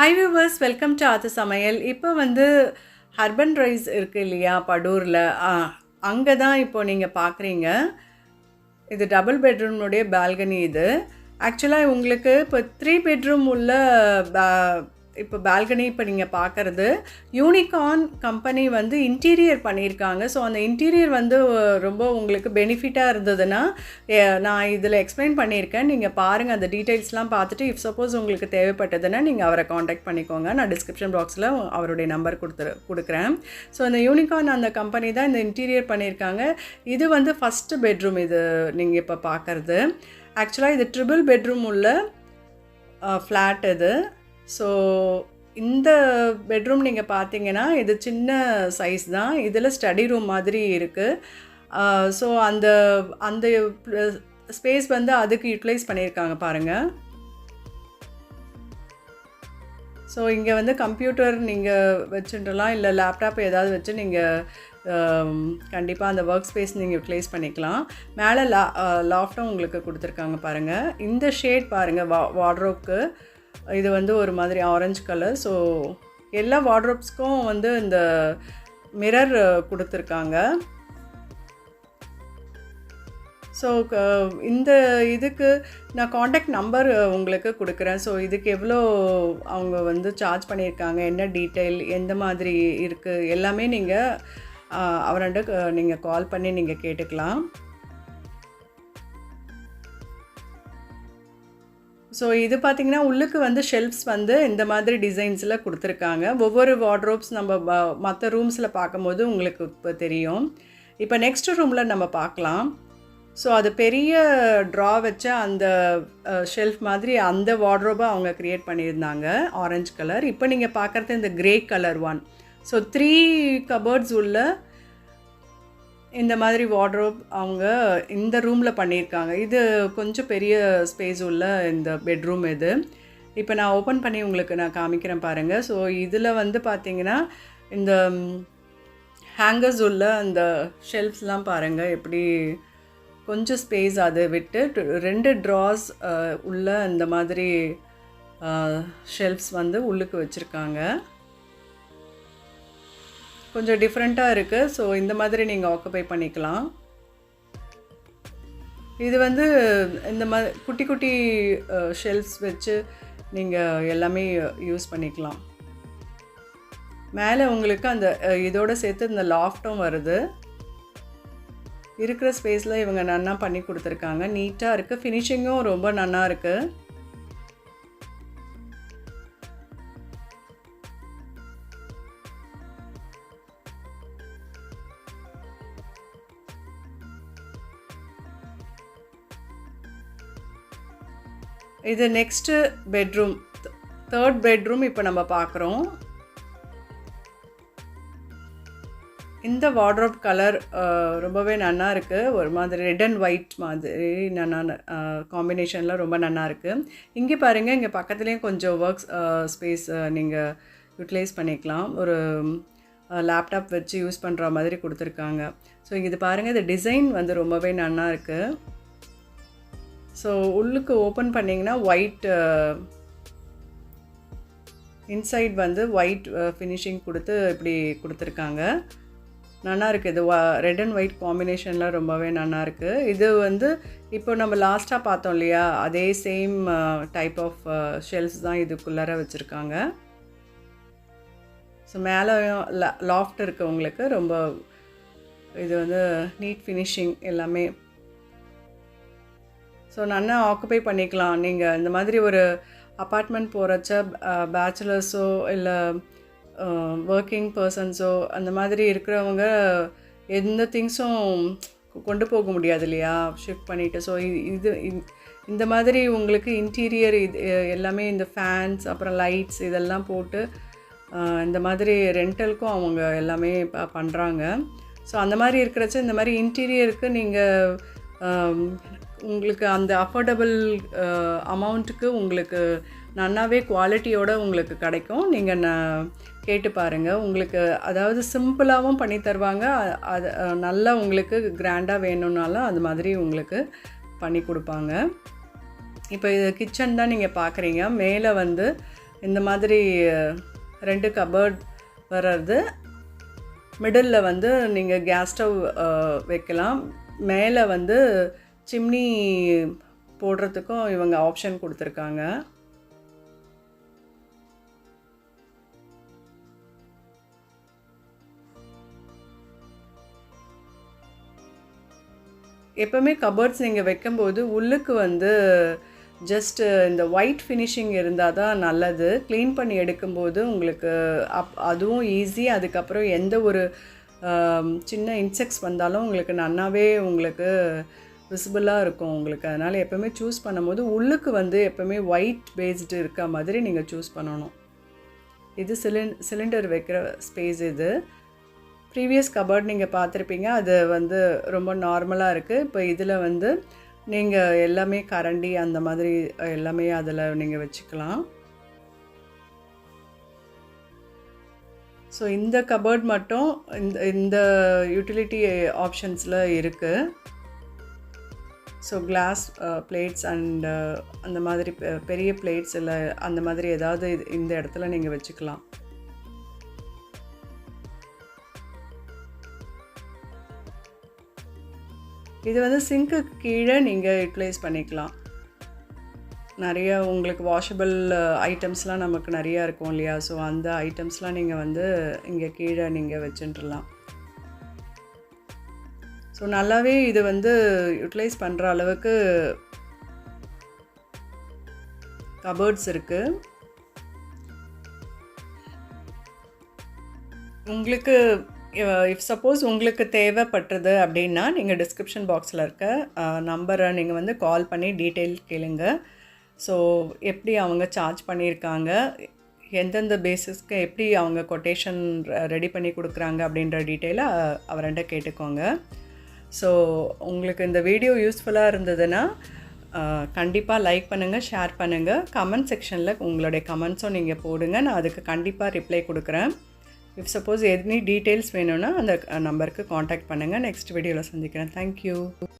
Hi viewers, welcome to Athu Samayal. இப்போ வந்து Urbanrise இருக்கு இல்லையா படூரில், அங்கே தான் இப்போ நீங்கள் பார்க்குறீங்க. இது டபுள் பெட்ரூம்னுடைய பால்கனி. இது ஆக்சுவலாக உங்களுக்கு இப்போ 3 பெட்ரூம் உள்ள இப்போ பால்கனி இப்போ நீங்கள் பார்க்குறது யூனிகார்ன் கம்பெனி வந்து இன்டீரியர் பண்ணியிருக்காங்க. ஸோ அந்த இன்டீரியர் வந்து ரொம்ப உங்களுக்கு பெனிஃபிட்டாக இருந்ததுன்னா நான் இதில் எக்ஸ்பிளைன் பண்ணியிருக்கேன். நீங்கள் பாருங்கள், அந்த டீட்டெயில்ஸ்லாம் பார்த்துட்டு இஃப் சப்போஸ் உங்களுக்கு தேவைப்பட்டதுன்னா நீங்கள் அவரை காண்டாக்ட் பண்ணிக்கோங்க. நான் டிஸ்கிரிப்ஷன் பாக்ஸில் அவருடைய நம்பர் கொடுக்குறேன். ஸோ அந்த யூனிகார்ன் அந்த கம்பெனி தான் இந்த இன்டீரியர் பண்ணியிருக்காங்க. இது வந்து ஃபஸ்ட்டு பெட்ரூம். இது நீங்கள் இப்போ பார்க்குறது ஆக்சுவலாக இது ட்ரிபிள் பெட்ரூம் உள்ள ஃப்ளாட் இது. ஸோ இந்த பெட்ரூம் நீங்கள் பார்த்தீங்கன்னா இது சின்ன சைஸ் தான். இதில் ஸ்டடி ரூம் மாதிரி இருக்குது. ஸோ அந்த அந்த ஸ்பேஸ் வந்து அதுக்கு யூட்டிலைஸ் பண்ணியிருக்காங்க பாருங்கள். ஸோ இங்கே வந்து கம்ப்யூட்டர் நீங்கள் வச்சுட்டுலாம், இல்லை லேப்டாப் ஏதாவது வச்சு நீங்கள் கண்டிப்பாக அந்த ஒர்க் ஸ்பேஸ் நீங்கள் யூட்டிலைஸ் பண்ணிக்கலாம். மேலே லாஃப்டும் உங்களுக்கு கொடுத்துருக்காங்க பாருங்கள். இந்த ஷேட் பாருங்கள், வார்ட்ரோப்க்கு இது வந்து ஒரு மாதிரி ஆரஞ்சு கலர். ஸோ எல்லா வார்ட்ரோப்ஸ்க்கும் வந்து இந்த மிரர் கொடுத்துருக்காங்க. ஸோ இந்த இதுக்கு நான் காண்டாக்ட் நம்பர் உங்களுக்கு கொடுக்குறேன். ஸோ இதுக்கு எவ்வளோ அவங்க வந்து சார்ஜ் பண்ணியிருக்காங்க, என்ன டீட்டெயில், எந்த மாதிரி இருக்குது, எல்லாமே நீங்கள் அவர்கிட்ட நீங்கள் கால் பண்ணி நீங்கள் கேட்டுக்கலாம். ஸோ இது பார்த்திங்கன்னா உள்ளுக்கு வந்து ஷெல்ஃப்ஸ் வந்து இந்த மாதிரி டிசைன்ஸில் கொடுத்துருக்காங்க. ஒவ்வொரு வார்ட்ரோப்ஸ் நம்ம மற்ற ரூம்ஸில் பார்க்கும்போது உங்களுக்கு இப்போ தெரியும். இப்போ நெக்ஸ்ட் ரூமில் நம்ம பார்க்கலாம். ஸோ அது பெரிய ட்ரா வச்ச அந்த ஷெல்ஃப் மாதிரி அந்த வார்ட்ரோபை அவங்க க்ரியேட் பண்ணியிருந்தாங்க, ஆரஞ்சு கலர். இப்போ நீங்கள் பார்க்குறது இந்த grey colour one. So 3 cupboards உள்ள இந்த மாதிரி வார்ட்ரோப் அவங்க இந்த ரூமில் பண்ணியிருக்காங்க. இது கொஞ்சம் பெரிய ஸ்பேஸ் உள்ள இந்த பெட்ரூம் இது. இப்போ நான் ஓப்பன் பண்ணி உங்களுக்கு நான் காமிக்கிறேன் பாருங்கள். ஸோ இதில் வந்து பார்த்திங்கன்னா இந்த ஹேங்கர்ஸ் உள்ள அந்த ஷெல்ஃப்ஸ்லாம் பாருங்கள், எப்படி கொஞ்சம் ஸ்பேஸ் அதை விட்டு 2 ட்ராஸ் உள்ள இந்த மாதிரி ஷெல்ஃப்ஸ் வந்து உள்ளுக்கு வச்சுருக்காங்க. கொஞ்சம் டிஃப்ரெண்ட்டாக இருக்குது. ஸோ இந்த மாதிரி நீங்கள் ஆக்குபை பண்ணிக்கலாம். இது வந்து இந்த மாதிரி குட்டி குட்டி ஷெல்ஃப்ஸ் வச்சு நீங்கள் எல்லாமே யூஸ் பண்ணிக்கலாம். மேலே உங்களுக்கு அந்த இதோடு சேர்த்து இந்த லாஃப்ட்டும் வருது. இருக்கிற ஸ்பேஸில் இவங்க நன்னா பண்ணி கொடுத்துருக்காங்க. நீட்டாக இருக்குது. ஃபினிஷிங்கும் ரொம்ப நன்னா இருக்குது. இது நெக்ஸ்ட்டு பெட்ரூம், 3rd பெட்ரூம் இப்போ நம்ம பார்க்குறோம். இந்த வார்ட்ரோப் கலர் ரொம்பவே நல்லா இருக்குது. ஒரு மாதிரி ரெட் அண்ட் ஒயிட் மாதிரி நல்லா காம்பினேஷனில் ரொம்ப நல்லா இருக்குது. இங்கே பாருங்கள், இங்கே பக்கத்துலேயும் கொஞ்சம் ஒர்க் ஸ்பேஸ் நீங்கள் யூட்டிலைஸ் பண்ணிக்கலாம். ஒரு லேப்டாப் வச்சு யூஸ் பண்ணுற மாதிரி கொடுத்துருக்காங்க. ஸோ இது பாருங்கள், இந்த டிசைன் வந்து ரொம்பவே நல்லா இருக்குது. ஸோ உள்ளுக்கு ஓப்பன் பண்ணிங்கன்னா ஒயிட் இன்சைட் வந்து ஒயிட் ஃபினிஷிங் கொடுத்து இப்படி கொடுத்துருக்காங்க. நல்லா இருக்குது. இது ரெட் அண்ட் ஒயிட் காம்பினேஷனில் ரொம்பவே நல்லா இருக்குது. இது வந்து இப்போ நம்ம லாஸ்ட்டாக பார்த்தோம் இல்லையா, அதே சேம் டைப் ஆஃப் ஷெல்ஃப்ஸ் தான் இதுக்குள்ளார வச்சுருக்காங்க. ஸோ மேலே லாஃப்ட் இருக்குது உங்களுக்கு. ரொம்ப இது வந்து நீட் ஃபினிஷிங் எல்லாமே. ஸோ நல்லா ஆக்குபை பண்ணிக்கலாம். நீங்கள் இந்த மாதிரி ஒரு அப்பார்ட்மெண்ட் போகிறச்ச பேச்சுலர்ஸோ இல்லை ஒர்க்கிங் பர்சன்ஸோ அந்த மாதிரி இருக்கிறவங்க எந்த திங்ஸும் கொண்டு போக முடியாது இல்லையா, ஷிஃப்ட் பண்ணிவிட்டு. ஸோ இது இந்த மாதிரி உங்களுக்கு இன்டீரியர் இது எல்லாமே இந்த ஃபேன்ஸ் அப்புறம் லைட்ஸ் இதெல்லாம் போட்டு இந்த மாதிரி ரெண்டலுக்கும் அவங்க எல்லாமே பண்ணுறாங்க. ஸோ அந்த மாதிரி இருக்கிறச்ச இந்த மாதிரி இன்டீரியருக்கு நீங்கள் உங்களுக்கு அந்த அஃபோர்டபுள் அமௌண்ட்டுக்கு உங்களுக்கு நல்லாவே குவாலிட்டியோடு உங்களுக்கு கிடைக்கும். நீங்கள் கேட்டு பாருங்கள். உங்களுக்கு அதாவது சிம்பிளாகவும் பண்ணி தருவாங்க. அது நல்லா உங்களுக்கு கிராண்டாக வேணும்னாலும் அது மாதிரி உங்களுக்கு பண்ணி கொடுப்பாங்க. இப்போ இது கிச்சன் தான் நீங்கள் பார்க்குறீங்க. மேலே வந்து இந்த மாதிரி 2 கபோர்ட் வர்றது. மிடில் வந்து நீங்கள் கேஸ் ஸ்டவ் வைக்கலாம். மேலே வந்து சிம்னி போடுறதுக்கும் இவங்க ஆப்ஷன் கொடுத்துருக்காங்க. எப்போவுமே கபோர்ட்ஸ் நீங்கள் வைக்கும்போது உள்ளுக்கு வந்து ஜஸ்ட்டு இந்த ஒயிட் ஃபினிஷிங் இருந்தால் தான் நல்லது. க்ளீன் பண்ணி எடுக்கும்போது உங்களுக்கு அதுவும் ஈஸி. அதுக்கப்புறம் எந்த ஒரு சின்ன இன்செக்ட்ஸ் வந்தாலும் உங்களுக்கு நல்லாவே உங்களுக்கு விசிபிளாக இருக்கும் உங்களுக்கு. அதனால் எப்போவுமே சூஸ் பண்ணும்போது உள்ளுக்கு வந்து எப்போவுமே ஒயிட் பேஸ்டு இருக்க மாதிரி நீங்கள் சூஸ் பண்ணணும். இது சிலிண்டர் வைக்கிற ஸ்பேஸ். இது ப்ரீவியஸ் கபோர்ட் நீங்கள் பார்த்துருப்பீங்க, அது வந்து ரொம்ப நார்மலாக இருக்குது. இப்போ இதில் வந்து நீங்கள் எல்லாமே கரண்டி அந்த மாதிரி எல்லாமே அதில் நீங்கள் வச்சுக்கலாம். ஸோ இந்த கபோர்ட் மட்டும் இந்த யூட்டிலிட்டி ஆப்ஷன்ஸில் இருக்குது. ஸோ கிளாஸ் பிளேட்ஸ் அண்ட் அந்த மாதிரி பெரிய பிளேட்ஸ் இல்லை அந்த மாதிரி ஏதாவது இந்த இடத்துல நீங்கள் வச்சுக்கலாம். இது வந்து சிங்க்கு கீழே நீங்கள் யூட்டிலைஸ் பண்ணிக்கலாம். நிறைய உங்களுக்கு வாஷபிள் ஐட்டம்ஸ்லாம் நமக்கு நிறையா இருக்கும் இல்லையா? ஸோ அந்த ஐட்டம்ஸ்லாம் நீங்கள் வந்து இங்கே கீழே நீங்கள் வச்சுட்டுலாம். ஸோ நல்லாவே இது வந்து யூட்டிலைஸ் பண்ணுற அளவுக்கு கபோர்ட்ஸ் இருக்குது. உங்களுக்கு இஃப் சப்போஸ் உங்களுக்கு தேவைப்பட்டது அப்படின்னா நீங்கள் டிஸ்கிரிப்ஷன் பாக்ஸில் இருக்க நம்பரை நீங்கள் வந்து கால் பண்ணி டீட்டெயில் கேளுங்க. ஸோ எப்படி அவங்க சார்ஜ் பண்ணியிருக்காங்க, எந்தெந்த பேசிஸ்க்கு எப்படி அவங்க கொட்டேஷன் ரெடி பண்ணி கொடுக்குறாங்க அப்படின்ற டீட்டெயிலை அவர்கிட்ட கேட்டுக்கோங்க. ஸோ உங்களுக்கு இந்த வீடியோ யூஸ்ஃபுல்லாக இருந்ததுன்னா கண்டிப்பாக லைக் பண்ணுங்கள், ஷேர் பண்ணுங்கள். கமெண்ட் செக்ஷனில் உங்களுடைய கமெண்ட்ஸும் நீங்கள் போடுங்க. நான் அதுக்கு கண்டிப்பாக ரிப்ளை கொடுக்குறேன். இஃப் சப்போஸ் எனி டீட்டெயில்ஸ் வேணும்னா அந்த நம்பருக்கு காண்டாக்ட் பண்ணுங்கள். நெக்ஸ்ட் வீடியோவில் சந்திக்கிறேன். தேங்க்யூ.